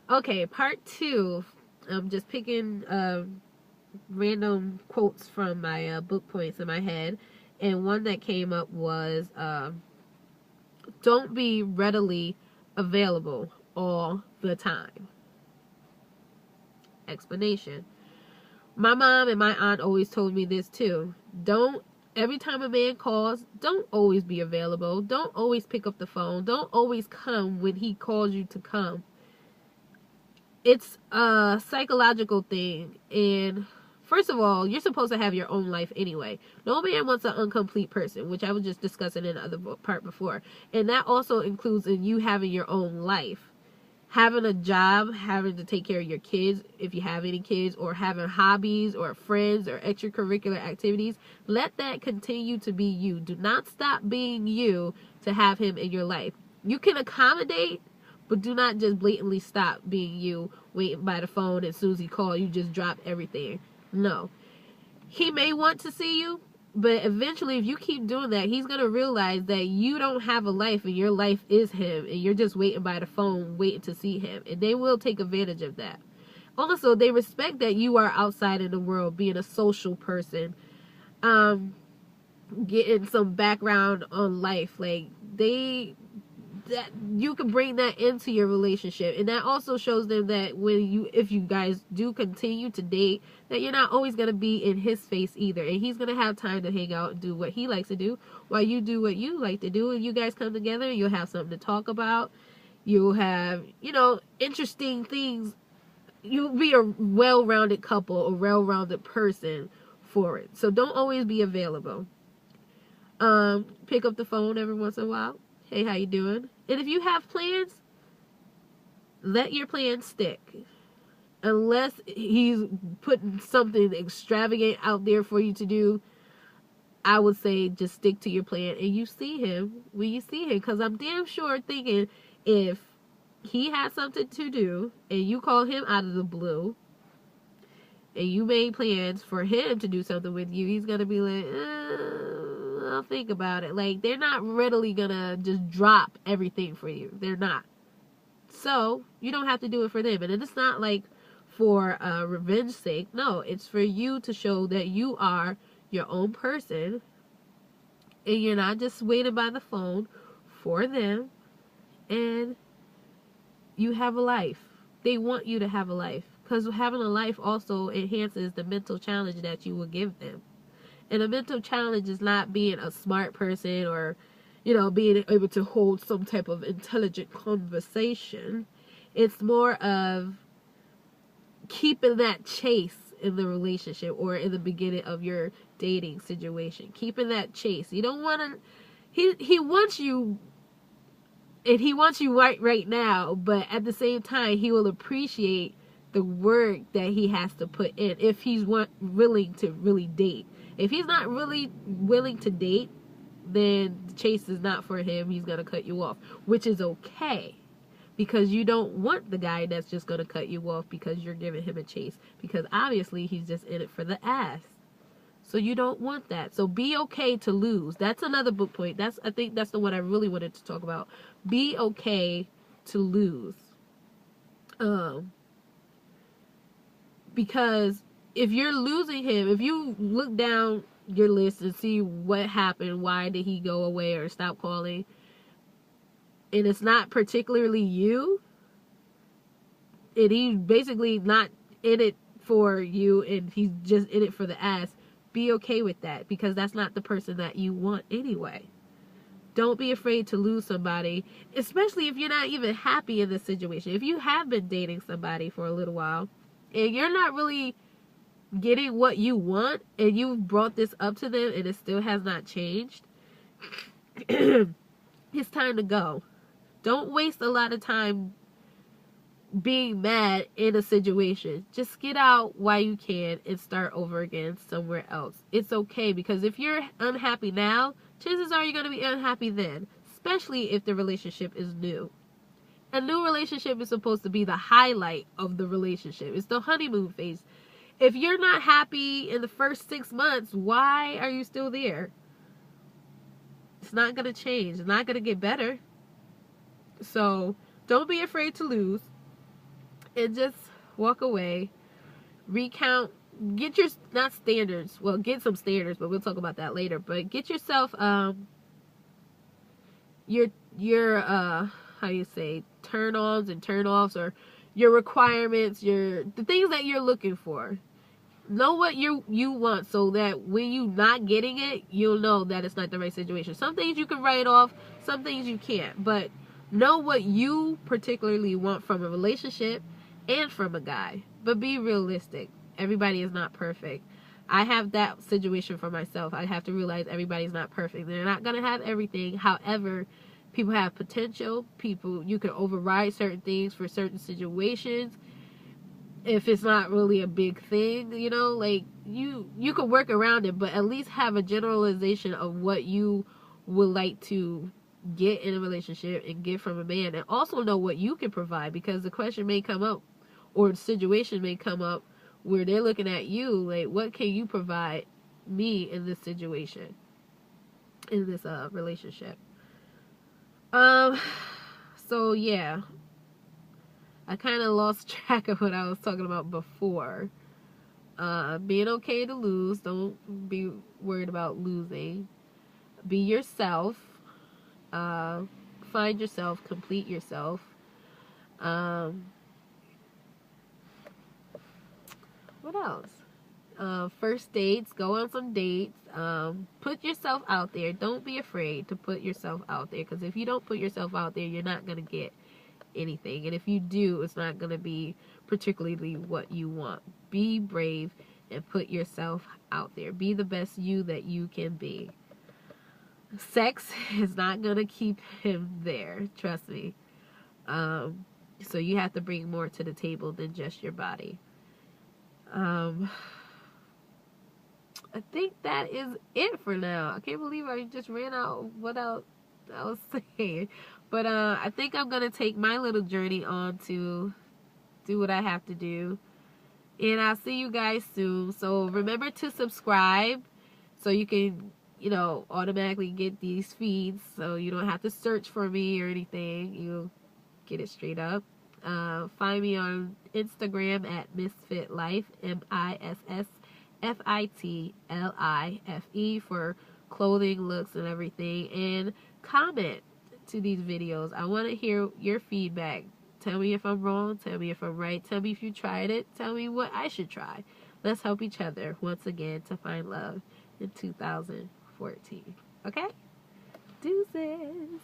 Okay, part two. I'm just picking random quotes from my book points in my head, and one that came up was don't be readily available all the time. Explanation. My mom and my aunt always told me this too. Don't, every time a man calls, don't always be available. Don't always pick up the phone. Don't always come when he calls you to come. It's a psychological thing, and first of all, you're supposed to have your own life anyway. No man wants an incomplete person, which I was just discussing in the other part before, and that also includes in you having your own life, having a job, having to take care of your kids if you have any kids, or having hobbies or friends or extracurricular activities. Let that continue to be you. Do not stop being you to have him in your life. You can accommodate, but do not just blatantly stop being you, waiting by the phone, and as soon as he calls, you just drop everything. No. He may want to see you, but eventually, if you keep doing that, he's going to realize that you don't have a life and your life is him, and you're just waiting by the phone, waiting to see him. And they will take advantage of that. Also, they respect that you are outside in the world, being a social person, getting some background on life. Like, that you can bring that into your relationship, and that also shows them that if you guys do continue to date, that you're not always going to be in his face either, and he's going to have time to hang out and do what he likes to do while you do what you like to do, and you guys come together and you'll have something to talk about. You'll have, interesting things. You'll be a well-rounded couple, a well-rounded person for it. So don't always be available. Pick up the phone every once in a while. Hey, how you doing? And if you have plans, let your plans stick. Unless he's putting something extravagant out there for you to do, I would say just stick to your plan and you see him when you see him. Because I'm damn sure thinking if he has something to do and you call him out of the blue and you made plans for him to do something with you, he's going to be like, I'll think about it. Like, they're not readily gonna just drop everything for you. They're not. So you don't have to do it for them. And it's not like for revenge sake. No, it's for you to show that you are your own person and you're not just waiting by the phone for them, and you have a life. They want you to have a life, because having a life also enhances the mental challenge that you will give them. And a mental challenge is not being a smart person or, being able to hold some type of intelligent conversation. It's more of keeping that chase in the relationship or in the beginning of your dating situation. Keeping that chase. You don't want to... He wants you, and he wants you right now, but at the same time, he will appreciate the work that he has to put in if he's willing to really date. If he's not really willing to date, then the chase is not for him. He's going to cut you off, which is okay, because you don't want the guy that's just going to cut you off because you're giving him a chase, because obviously he's just in it for the ass. So you don't want that. So be okay to lose. That's another book point. I think that's the one I really wanted to talk about. Be okay to lose. Because if you're losing him, if you look down your list and see what happened, why did he go away or stop calling, and it's not particularly you, and he's basically not in it for you and he's just in it for the ass, be okay with that, because that's not the person that you want anyway. Don't be afraid to lose somebody, especially if you're not even happy in this situation. If you have been dating somebody for a little while and you're not really getting what you want, and you've brought this up to them and it still has not changed, it's time to go. Don't waste a lot of time being mad in a situation. Just get out while you can and start over again somewhere else. It's okay, because if you're unhappy now, chances are you're going to be unhappy then, especially if the relationship is new. A new relationship is supposed to be the highlight of the relationship. It's the honeymoon phase. If you're not happy in the first 6 months, why are you still there? It's not going to change. It's not going to get better. So don't be afraid to lose. and just walk away. Recount, get your, not standards, well, get some standards, but we'll talk about that later. But get yourself your how do you say, turn ons and turn offs, or your requirements, the things that you're looking for. Know what you want, so that when you not getting it, you'll know that it's not the right situation. Some things you can write off, some things you can't, but know what you particularly want from a relationship and from a guy. But be realistic. Everybody is not perfect. I have that situation for myself. I have to realize everybody's not perfect. They're not going to have everything. However, people have potential. People, you can override certain things for certain situations. If it's not really a big thing, you know, like you can work around it, but at least have a generalization of what you would like to get in a relationship and get from a man, and also know what you can provide, because the question may come up, or the situation may come up, where they're looking at you like, what can you provide me in this situation, in this relationship. So yeah, I kind of lost track of what I was talking about before. Being okay to lose. Don't be worried about losing. Be yourself. Find yourself. Complete yourself. What else? First dates. Go on some dates. Put yourself out there. Don't be afraid to put yourself out there, because if you don't put yourself out there, you're not going to get anything. And if you do, it's not going to be particularly what you want. Be brave and put yourself out there. Be the best you that you can be. Sex is not going to keep him there. Trust me. So you have to bring more to the table than just your body. I think that is it for now. I can't believe I just ran out what else I was saying. But I think I'm going to take my little journey on to do what I have to do. And I'll see you guys soon. So remember to subscribe so you can, you know, automatically get these feeds. So you don't have to search for me or anything. You'll get it straight up. Find me on Instagram at Misfit Life, MISSFITLIFE, for clothing, looks, and everything. And comment to these videos. I want to hear your feedback. Tell me if I'm wrong. Tell me if I'm right. Tell me if you tried it. Tell me what I should try. Let's help each other once again to find love in 2014. Okay? Deuces.